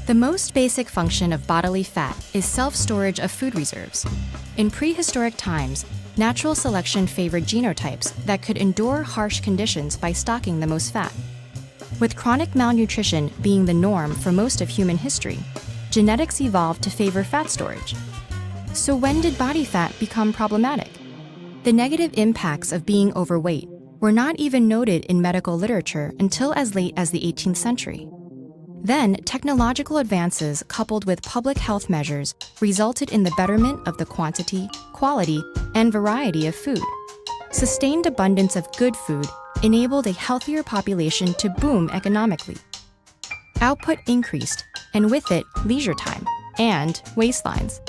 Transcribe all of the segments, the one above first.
The most basic function of bodily fat is self-storage of food reserves. In prehistoric times, natural selection favored genotypes that could endure harsh conditions by stocking the most fat. With chronic malnutrition being the norm for most of human history, genetics evolved to favor fat storage. So when did body fat become problematic? The negative impacts of being overweight were not even noted in medical literature until as late as the 18th century. Then, technological advances coupled with public health measures resulted in the betterment of the quantity, quality, and variety of food. Sustained abundance of good food enabled a healthier population to boom economically. Output increased, and with it, leisure time and waistlines.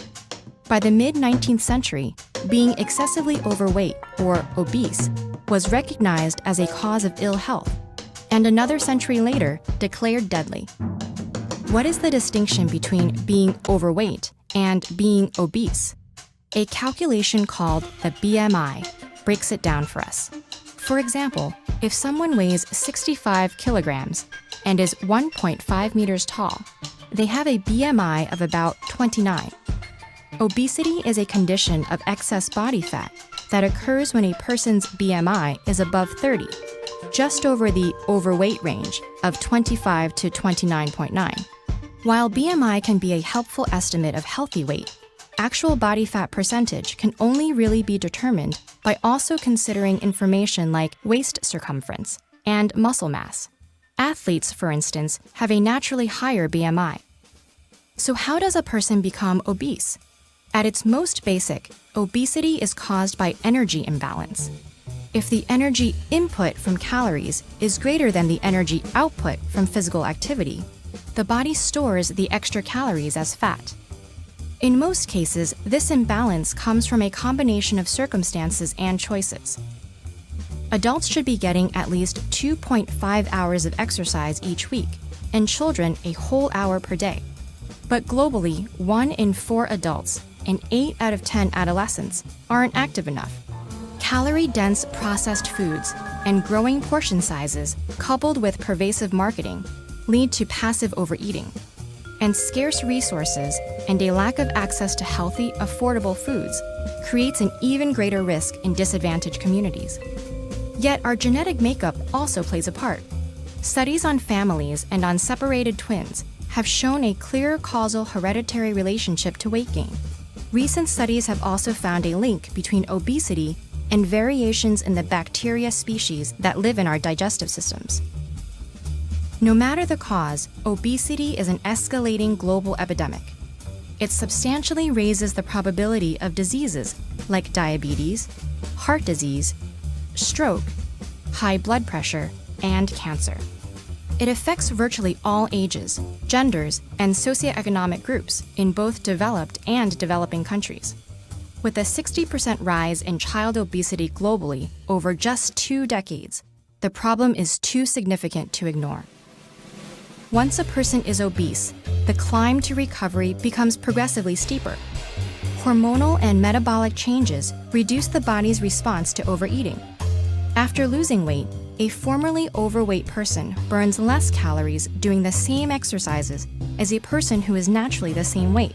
By the mid-19th century, being excessively overweight, or obese, was recognized as a cause of ill health, and another century later, declared deadly. What is the distinction between being overweight and being obese? A calculation called the BMI breaks it down for us. For example, if someone weighs 65 kilograms and is 1.5 meters tall, they have a BMI of about 29. Obesity is a condition of excess body fat that occurs when a person's BMI is above 30, just over the overweight range of 25 to 29.9. While BMI can be a helpful estimate of healthy weight, actual body fat percentage can only really be determined by also considering information like waist circumference and muscle mass. Athletes, for instance, have a naturally higher BMI. So how does a person become obese? At its most basic, obesity is caused by energy imbalance. If the energy input from calories is greater than the energy output from physical activity, the body stores the extra calories as fat. In most cases, this imbalance comes from a combination of circumstances and choices. Adults should be getting at least 2.5 hours of exercise each week, and children a whole hour per day. But globally, 1 in 4 adults and 8 out of 10 adolescents aren't active enough. Calorie-dense processed foods and growing portion sizes, coupled with pervasive marketing, lead to passive overeating. And scarce resources and a lack of access to healthy, affordable foods creates an even greater risk in disadvantaged communities. Yet our genetic makeup also plays a part. Studies on families and on separated twins have shown a clear causal hereditary relationship to weight gain. Recent studies have also found a link between obesity and variations in the bacteria species that live in our digestive systems. No matter the cause, obesity is an escalating global epidemic. It substantially raises the probability of diseases like diabetes, heart disease, stroke, high blood pressure, and cancer. It affects virtually all ages, genders, and socioeconomic groups in both developed and developing countries. With a 60% rise in child obesity globally over just 2 decades, the problem is too significant to ignore. Once a person is obese, the climb to recovery becomes progressively steeper. Hormonal and metabolic changes reduce the body's response to overeating. After losing weight, a formerly overweight person burns less calories doing the same exercises as a person who is naturally the same weight,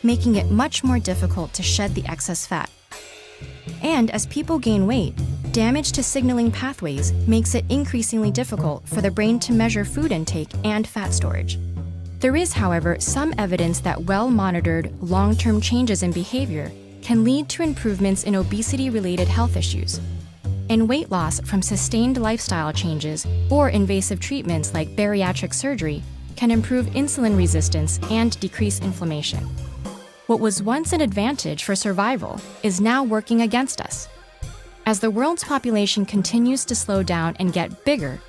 making it much more difficult to shed the excess fat. And as people gain weight, damage to signaling pathways makes it increasingly difficult for the brain to measure food intake and fat storage. There is, however, some evidence that well-monitored, long-term changes in behavior can lead to improvements in obesity-related health issues. And weight loss from sustained lifestyle changes or invasive treatments like bariatric surgery can improve insulin resistance and decrease inflammation. What was once an advantage for survival is now working against us. As the world's population continues to slow down and get bigger,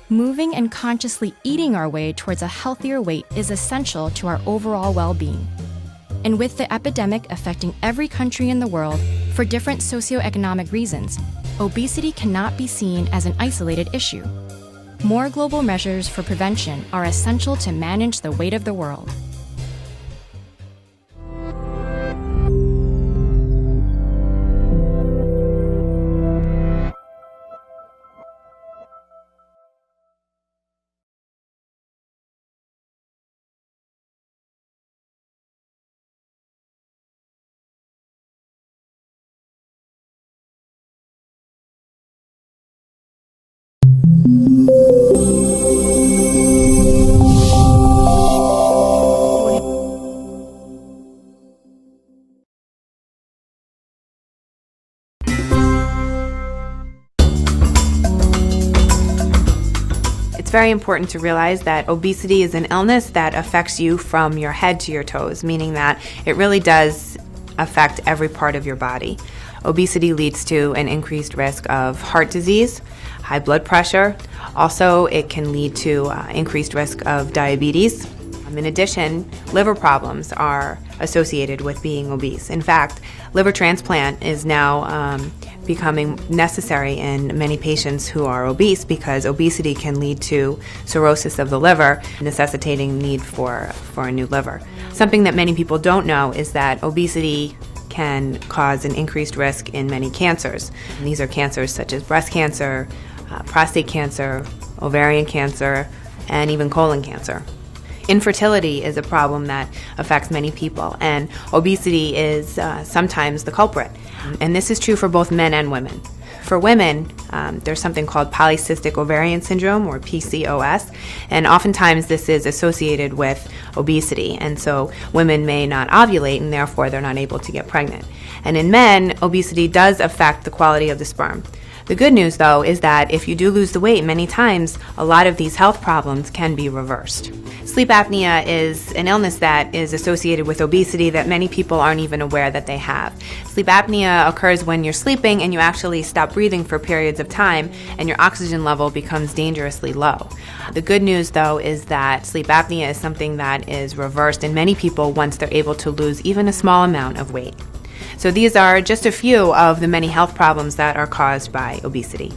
moving and consciously eating our way towards a healthier weight is essential to our overall well-being. And with the epidemic affecting every country in the world for different socioeconomic reasons, obesity cannot be seen as an isolated issue. More global measures for prevention are essential to manage the weight of the world. very important to realize that obesity is an illness that affects you from your head to your toes, meaning that it really does affect every part of your body. Obesity leads to an increased risk of heart disease, high blood pressure. Also, it can lead to increased risk of diabetes. In addition, liver problems are associated with being obese. In fact, liver transplant is now becoming necessary in many patients who are obese because obesity can lead to cirrhosis of the liver, necessitating need for a new liver. Something that many people don't know is that obesity can cause an increased risk in many cancers. And these are cancers such as breast cancer, prostate cancer, ovarian cancer, and even colon cancer. Infertility is a problem that affects many people, and obesity is sometimes the culprit. And this is true for both men and women. For women, there's something called polycystic ovarian syndrome, or PCOS, and oftentimes this is associated with obesity, and so women may not ovulate, and therefore they're not able to get pregnant. And in men, obesity does affect the quality of the sperm. The good news, though, is that if you do lose the weight, many times a lot of these health problems can be reversed. Sleep apnea is an illness that is associated with obesity that many people aren't even aware that they have. Sleep apnea occurs when you're sleeping and you actually stop breathing for periods of time and your oxygen level becomes dangerously low. The good news, though, is that sleep apnea is something that is reversed in many people once they're able to lose even a small amount of weight. So these are just a few of the many health problems that are caused by obesity.